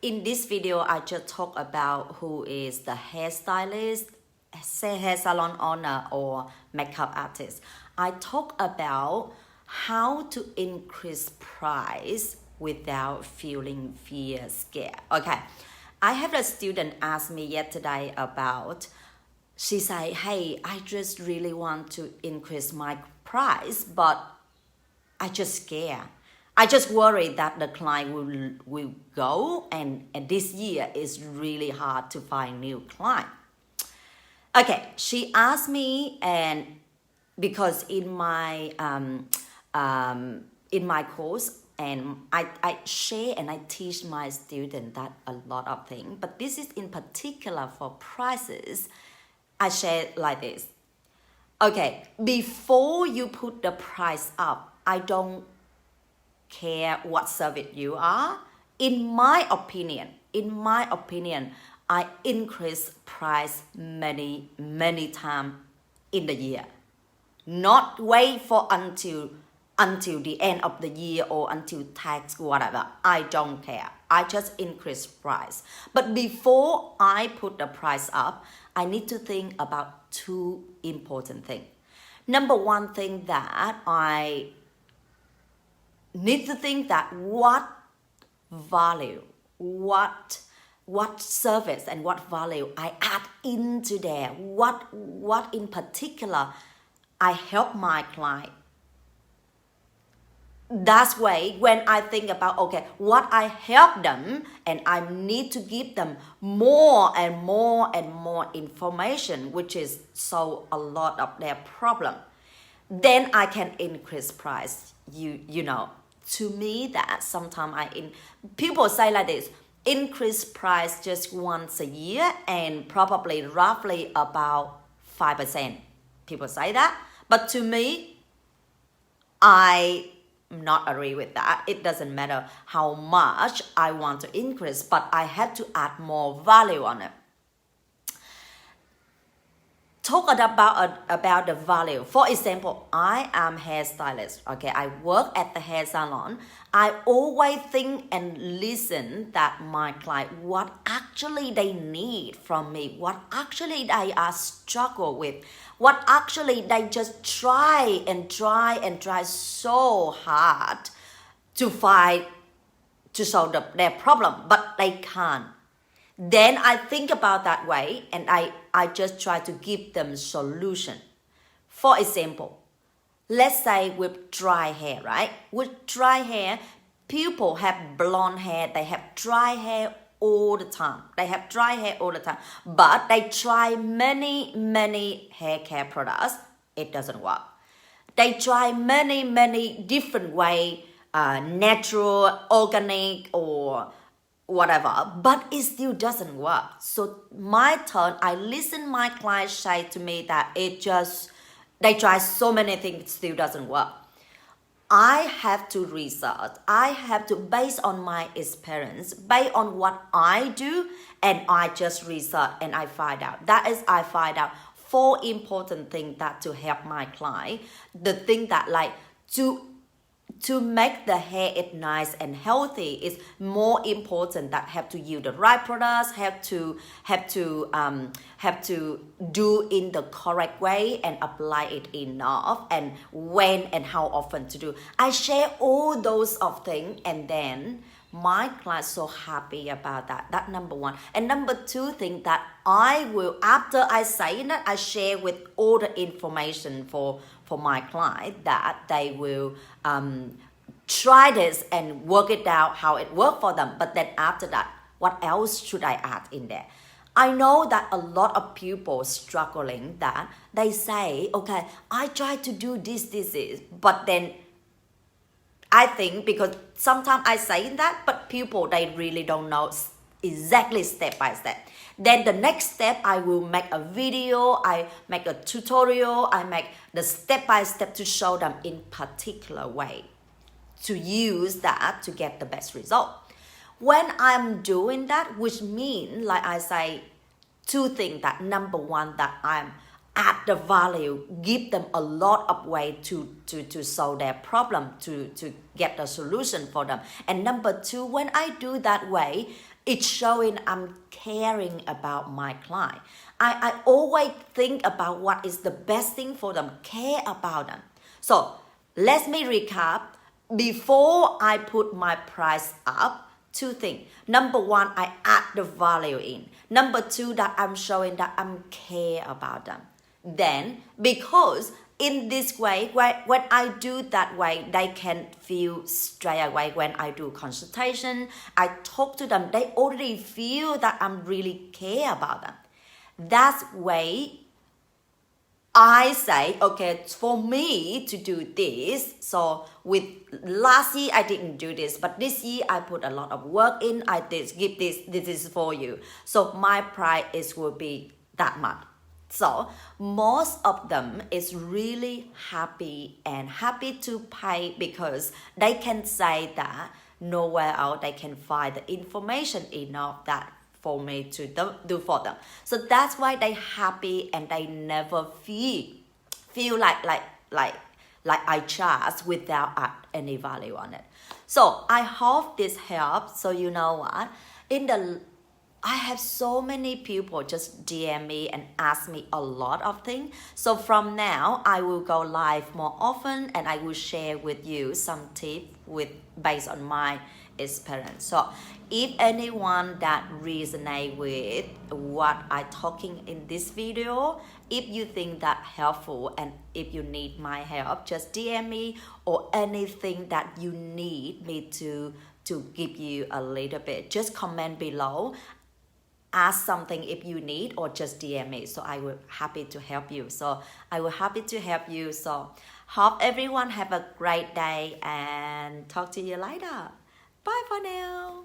in this video, I just talk about who is the hairstylist, say hair salon owner or makeup artist. I talk about how to increase price without feeling fear, scare. Okay, I have a student ask me yesterday about, she said, hey, I just really want to increase my price, but I just scared. I just worry that the client will go and this year is really hard to find new client. Okay, she asked me, and because in my course, and I share and I teach my student that a lot of things, but this is in particular for prices. I share like this. Okay, before you put the price up, I don't care what service you are. In my opinion, I increase price many times in the year. Not wait for until the end of the year or until tax, whatever. I don't care. I just increase price. But before I put the price up, I need to think about two important things. Number one thing that I need to think that what value, what service and what value I add into there, what in particular I help my client. That's why when I think about, okay, what I help them and I need to give them more and more information, which is solve a lot of their problem, then I can increase price. You know, to me that sometimes people say like this, increase price just once a year and probably roughly about 5%. People say that, but to me, I not agree with that. It doesn't matter how much I want to increase, but I have to add more value on it. Talk about the value. For example, I am hairstylist. Okay, I work at the hair salon. I always think and listen that my client, what actually they need from me, what actually they are struggle with, what actually they just try so hard to solve their problem, but they can't. Then I think about that way and I just try to give them solution. For example, let's say with dry hair, right? With dry hair, people have blonde hair, they have dry hair all the time. But they try many hair care products, it doesn't work. They try many different way, natural, organic or whatever, but it still doesn't work. So my turn, I listen my clients say to me that they try so many things, it still doesn't work. I have to research. I have to, based on my experience, based on what I do, and I just research and I find out. I find out 4 important things that to help my client. The thing that like to make the hair it nice and healthy is more important, that have to use the right products, have to do in the correct way and apply it enough, and when and how often to do. I share all those of things, and then my clients so happy about that. That number one. And number 2 thing that I will, after I say that, I share with all the information for my client that they will try this and work it out how it worked for them. But then after that, what else should I add in there? I know that a lot of people struggling that they say, okay, I try to do this, but then I think because sometimes I say that, but people, they really don't know exactly step by step. Then the next step, I will make a video, I make a tutorial, I make the step by step to show them in particular way to use that to get the best result. When I'm doing that, which means, like I say, 2 things, that number 1, that I'm add the value, give them a lot of way to solve their problem, to get the solution for them. And number 2, when I do that way, it's showing I'm caring about my client. I always think about what is the best thing for them, care about them. So let me recap. Before I put my price up, two things. Number one, I add the value in. Number two, that I'm showing that I'm care about them. Then, because in this way, when I do that way, they can feel straight away. When I do consultation, I talk to them, they already feel that I'm really care about them. That's way I say, okay, for me to do this, so with last year I didn't do this, but this year I put a lot of work in, I did give this is for you. So my price will be that much. So most of them is really happy and happy to pay because they can say that nowhere else they can find the information enough that for me to do for them. So that's why they happy and they never feel like I charge without add any value on it. So I hope this helps. So you know what? I have so many people just DM me and ask me a lot of things. So from now, I will go live more often and I will share with you some tips based on my experience. So if anyone that resonate with what I talking in this video, if you think that helpful and if you need my help, just DM me, or anything that you need me to give you a little bit, just comment below. Ask something if you need, or just DM me, so I will happy to help you. So hope everyone have a great day and talk to you later. Bye for now.